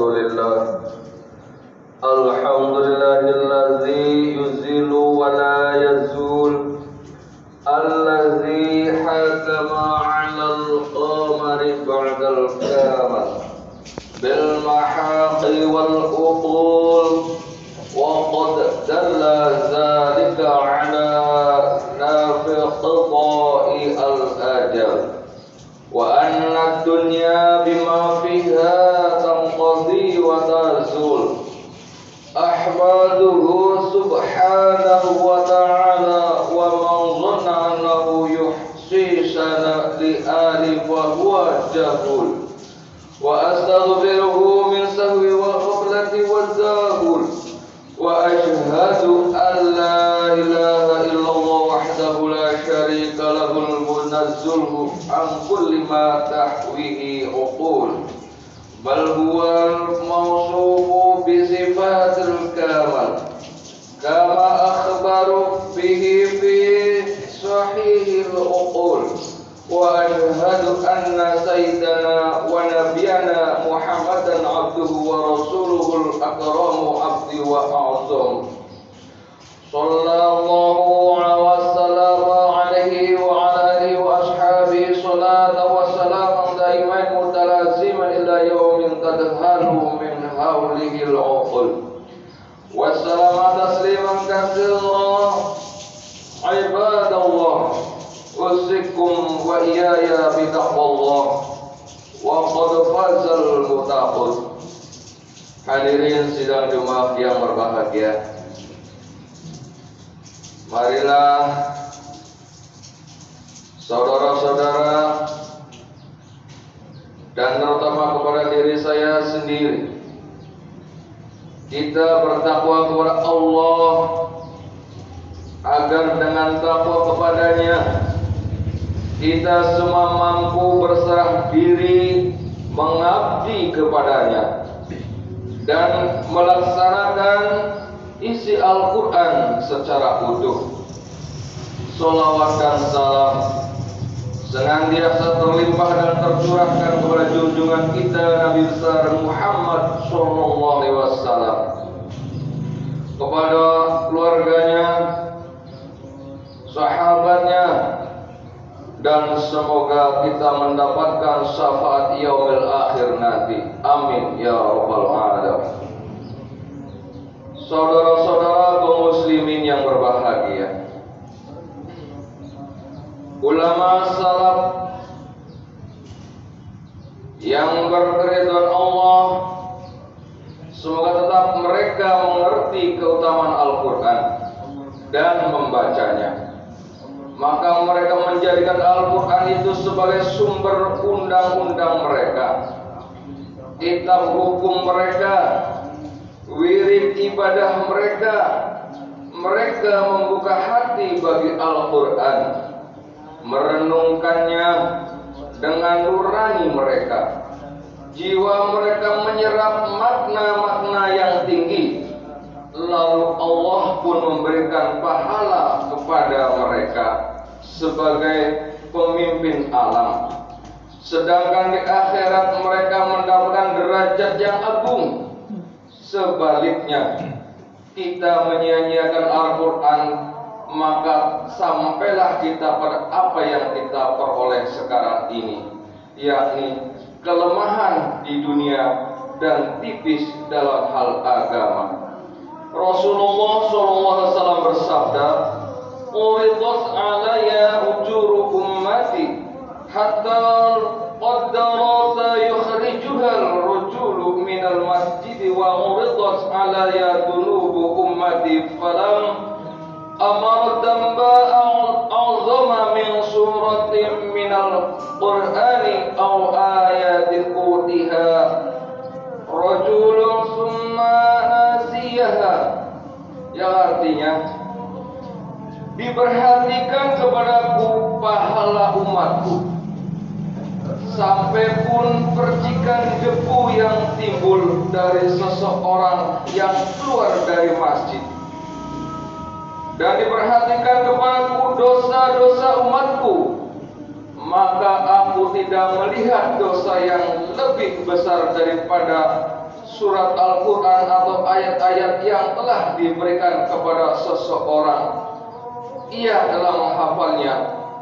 Alhamdulillah. Alhamdulillahilladzi yuzilu wa la yazul, alladzi hakama 'alal qamari ba'dal kamal bil mahaqi wal uqul, wa qad dalla dzalika 'ala nafi qada'i al ajal, wa anna ad-dunya bima fiha tanqadi wa tazul. Ahmaduhu subhanahu wa ta'ala wa man dhanna annahu yuhsi sana li ali wa huwa jahul, wa astaghfiruhu min sahwi wa ghaflati wa zahul, wa ashhadu an la ilaha illallah wahdahu la syarika lahul munazzilhu an kulli ma tahwihi uqul, bal huwa mawsufu bi sifatil kamal kama akhbaru bihi fi sahihil uqul, wa ashhadu anna sayyidana wa nabiyana Muhammadan abduhu wa rasuluhul akramu abdi wa a'zam, sallallahu wa sallama alaihi wa ala alihi wa ashabihi salatan wa salaman daiman mutalaziman ila yaumin tadhalu min hawlihil uqul, wa salama tasliman katsiran. Ibadallah, usikum wa iyaya bitaqwallah, wa qad fazal muttaqun. Hadirin sidang Jumat yang berbahagia, marilah saudara-saudara dan terutama kepada diri saya sendiri, kita bertakwa kepada Allah agar dengan takwa kepadanya kita semua mampu berserah diri mengabdi kepadanya dan melaksanakan isi Al-Quran secara utuh. Salawat dan salam senantiasa terlimpah dan tercurahkan kepada junjungan kita Nabi besar Muhammad sallallahu alaihi wasallam, kepada keluarganya, sahabatnya, dan semoga kita mendapatkan syafaat yaumil akhir nanti. Amin ya rabbal alamin. Saudara-saudara kaum muslimin yang berbahagia, ulama salaf yang berkeridhaan Allah, semoga tetap mereka mengerti keutamaan Al-Quran dan membacanya. Maka mereka menjadikan Al-Quran itu sebagai sumber undang-undang mereka, kitab hukum mereka, wirid ibadah mereka. Mereka membuka hati bagi Al-Quran, merenungkannya dengan nurani mereka. Jiwa mereka menyerap makna-makna yang tinggi, lalu Allah pun memberikan pahala kepada mereka sebagai pemimpin alam. Sedangkan di akhirat mereka mendapatkan derajat yang agung. Sebaliknya, kita menyia-nyiakan Al-Quran, maka sampailah kita pada apa yang kita peroleh sekarang ini, yakni kelemahan di dunia dan tipis dalam hal agama. Rasulullah SAW bersabda, "Uridat alayya ujuru ummati hatta qaddarata yukhrijuha ar-rajulu minal masjid wa uridat alayya dunubu ummati falam amar damba a'zama min suratin minal qur'ani aw ayatin utiha rajulun summa nasiyaha." Yang artinya, diperhatikan kepadaku pahala umatku, sampai pun percikan debu yang timbul dari seseorang yang keluar dari masjid, dan diperhatikan kepadaku dosa-dosa umatku, maka aku tidak melihat dosa yang lebih besar daripada surat Al-Quran atau ayat-ayat yang telah diberikan kepada seseorang, ia telah menghafalnya,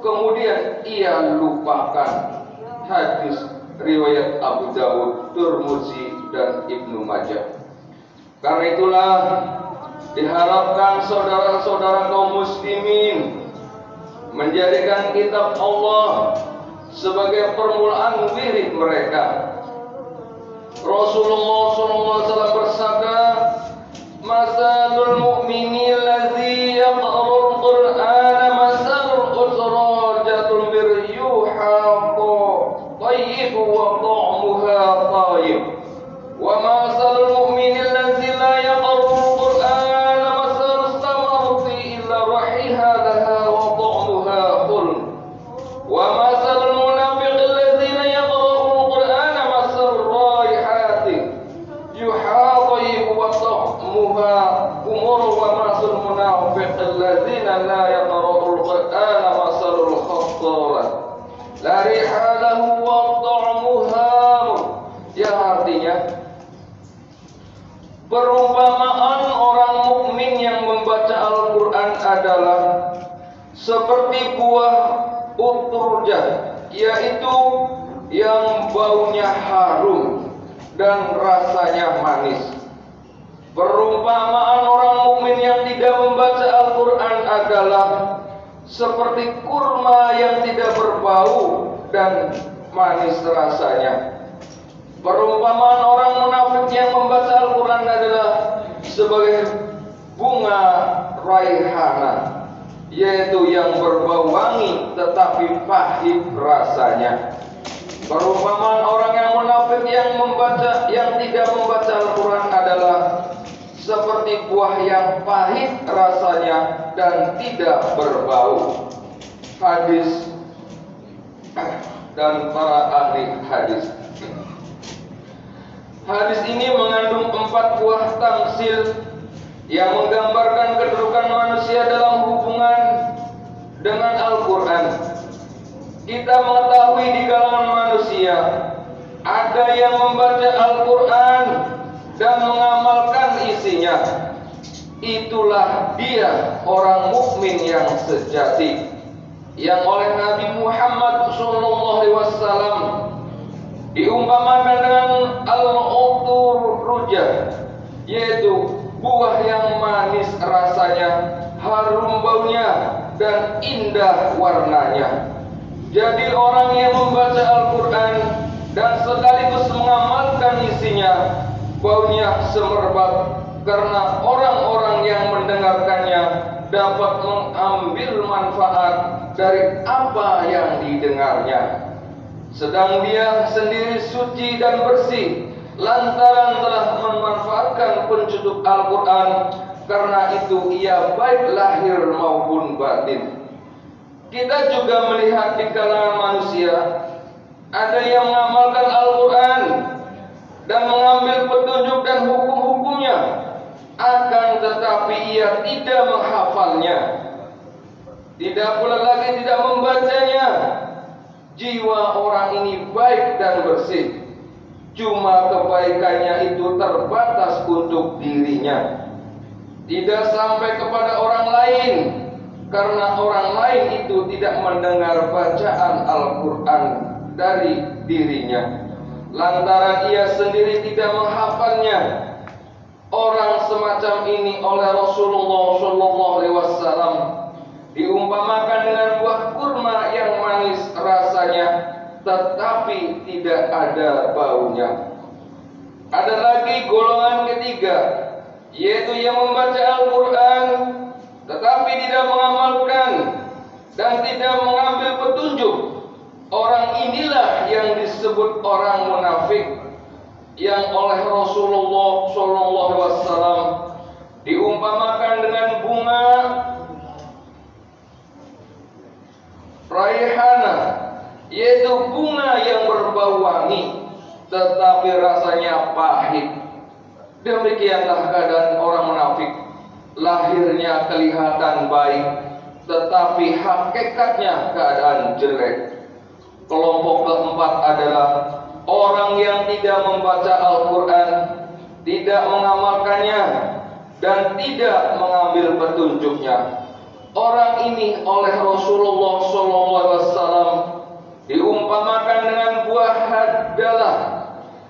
kemudian ia lupakan. Hadis riwayat Abu Dawud, Tirmidzi, dan Ibnu Majah. Karena itulah diharapkan saudara-saudara kaum muslimin menjadikan kitab Allah sebagai permulaan wirid mereka. Rasulullah SAW bersabda, "Masalul mu'mini allazi yaqra'ul Qur'ana masalul usrajatul biryuha tayyib wa ta'muha tayyib. Wa masalul mu'mini allazi la yaqra'ul Qur'ana masalul samarati illa rahiha laha wa ta'muha khul. Wa masalul munafiqi allazi la yaqra'ul Qur'ana masalul raihati yuha tayyib wa ta'muha umur. Wa masalul munafiqi allazi la yaqra'ul Qur'ana masalul khattarat la riha lahu wa ta'muha." Yang artinya, perumpamaan orang mukmin yang membaca Al-Quran adalah seperti buah utrujah, yaitu yang baunya harum dan rasanya manis. Perumpamaan orang mukmin yang tidak membaca Al-Quran adalah seperti kurma yang tidak berbau dan manis rasanya. Perumpamaan orang munafik yang membaca Al-Quran adalah sebagai bunga raihana, yaitu yang berbau wangi tetapi pahit rasanya. Perumpamaan orang yang munafik yang tidak membaca Al-Quran adalah seperti buah yang pahit rasanya dan tidak berbau. Hadis dan para ahli hadis. Hadis ini mengandung 4 buah tamsil yang menggambarkan kedudukan manusia dalam hubungan dengan Al-Quran. Kita mengetahui di kalangan manusia ada yang membaca Al-Quran dan mengamalkan isinya. Itulah dia orang mukmin yang sejati, yang oleh Nabi Muhammad SAW diumpamakan dengan al-uturujah, yaitu buah yang manis rasanya, harum baunya, dan indah warnanya. Jadi orang yang membaca Al-Quran dan sekaligus mengamalkan isinya, baunya semerbak, karena orang-orang yang mendengarkannya dapat mengambil manfaat dari apa yang didengarnya. Sedang dia sendiri suci dan bersih lantaran telah memanfaatkan pencucuk Al-Quran. Karena itu ia baik lahir maupun batin. Kita juga melihat di kalangan manusia ada yang mengamalkan Al-Quran dan mengambil petunjuk dan hukum-hukumnya, akan tetapi ia tidak menghafalnya, tidak pula lagi tidak membacanya. Jiwa orang ini baik dan bersih, cuma kebaikannya itu terbatas untuk dirinya, tidak sampai kepada orang lain, karena orang lain itu tidak mendengar bacaan Al-Quran dari dirinya, lantaran ia sendiri tidak menghafalnya. Orang semacam ini oleh Rasulullah SAW diumpamakan dengan buah kurma yang manis rasanya tetapi tidak ada baunya. Ada lagi golongan ketiga, yaitu yang membaca Al-Quran tetapi tidak mengamalkan dan tidak mengambil petunjuk. Orang inilah yang disebut orang munafik, yang oleh Rasulullah SAW diumpamakan dengan bunga raihana, yaitu bunga yang berbau wangi tetapi rasanya pahit. Demikianlah keadaan orang munafik. Lahirnya kelihatan baik tetapi hakikatnya keadaan jelek. Kelompok keempat adalah orang yang tidak membaca Al-Quran tidak mengamalkannya, dan tidak mengambil petunjuknya. Orang ini oleh Rasulullah SAW diumpamakan dengan buah haddalah,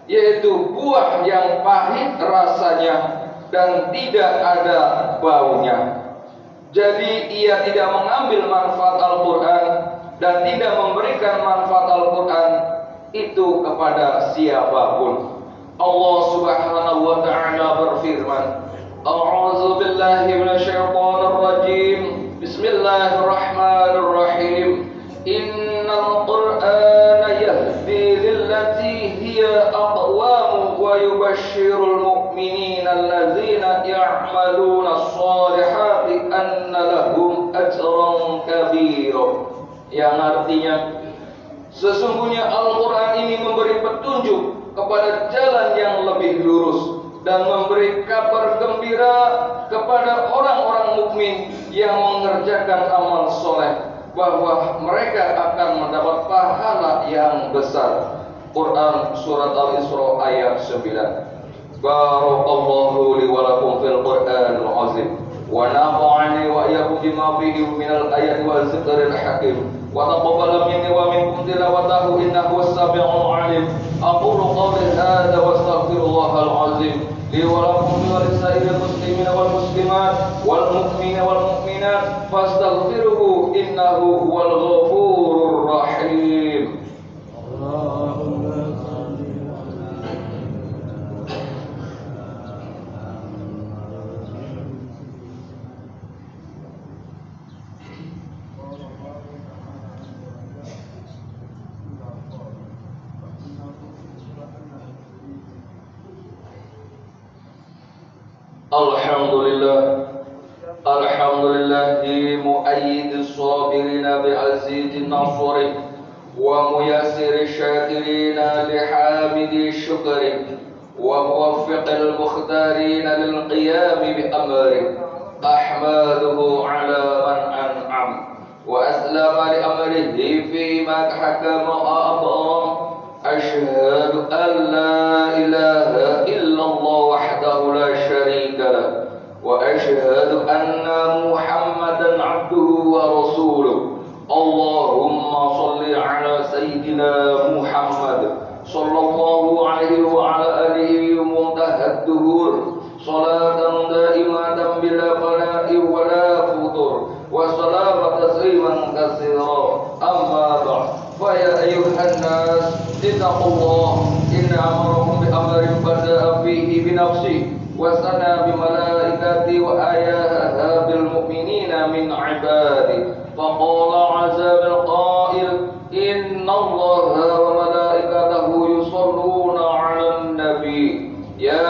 yaitu buah yang pahit rasanya dan tidak ada baunya. Jadi ia tidak mengambil manfaat Al-Quran dan tidak memberikan manfaat Al-Quran itu kepada siapapun. Allah Subhanahu wa ta'ala berfirman, A'udzu billahi minasyaitonir rajim. Bismillahirrahmanirrahim. Innal Qur'ana yahdi lillati hiya aqwam wa yubashshirul mu'minina allazina ya'maluna as-solihati anna lahum ajran kabira. Yang artinya, sesungguhnya Al-Quran ini memberi petunjuk kepada jalan yang lebih lurus dan memberi kabar gembira kepada orang-orang mukmin yang mengerjakan amal soleh bahwa mereka akan mendapat pahala yang besar. Quran Surat Al-Isra ayat 9. Barakallahu li wa lakum fil Qur'anil azim wa nafa'ani wa iyyakum bima fihi minal ayati wa zikril hakim wa taqabbal minni wa minkum tilawatahu innahu was-sami'ul 'alim. Aqulu qawli hadza wa astaghfirullahal azim li wa lakum wa lisa'iril muslimina wal muslimat wal mu'minina wal mu'minat fastaghfiruhu innahu huwal ghafurur rahim. Alhamdulillahi mu'ayyidis sabirina bi'azizin nasri wa muyassiris syakirina lihamidi syukri wa muwaffiqil mukhtarina lil qiyami bi amri. Ahmaduhu ala man an'am wa aslama li amrihi fima hakama abram. Ashhadu an la ilaha illallah wahdahu la syarika lah wa ashhadu anna Muhammadan abduhu wa rasuluh. Allahumma salli ala sayyidina Muhammad sallallahu alaihi wa ala alihi muntahad duhur salatan daimatan bila fana'i wa la futur wa salama tasliman katsira. Amma ba'd. Fa ya ayyuhan nas ittaqullah inna amarakum bi amrin bada'a fihi bi nafsi wa sana bi malaikati wa ayaha bil mu'minina min ibadi. Faqala 'azza bil qa'il inna allaha wa malaikatahu yusalluna 'alan nabi ya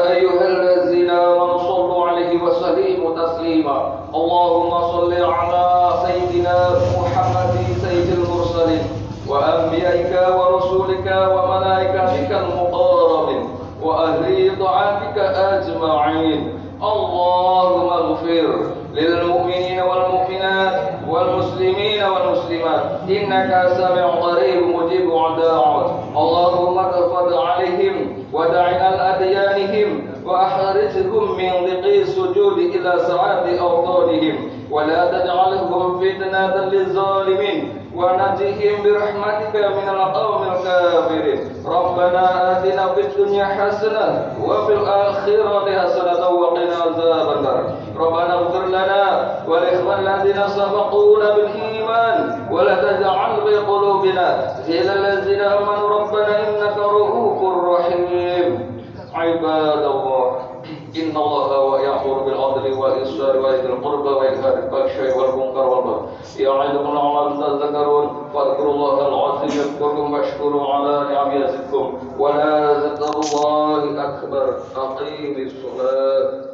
ayyuhallazina amanu sallu 'alaihi wa sallimu taslima. Allahumma salli 'ala sayyidina Muhammadin sayyidil mursalin wa anbiya'ika wa rasulika wa malaikatikal muqarrabin wa ahli ta'atika ajma'in. Allahumma ighfir lil mu'minina wal mu'minat wal muslimina wal muslimat innaka sami'un qarib mujibud da'wat. Allahumma tafad 'alaihim wa da'il adyanihim wa akhrijhum min dhiqi sujudi ila sa'ati awtanihim wa la taj'alhum fitnatan lizzalimin wa najihim birahmatika minal qawmil kafirin. Rabbana atina fid dunya hasanah wa fil akhirati hasanah wa qina azabannar. Rabbana ighfir lana wa li ikhwanina alladhina sabaquna bil iman wa la taj'al fi qulubina ghillan lil ladzina amanu rabbana innaka ra'ufur rahim. Ibadallah, inna allaha wa ya'muru bil 'adli wal ihsani wa ya'muru bil qurba wa yanha 'anil fahsya'i wal munkar wal baghi ya'idukum la'allakum tadhakkarun. Fadhkurullaha al-'azim yadhkurkum washkuru 'ala ni'amihi yazidkum wa la zikrullahi akbar. Aqimis shalah.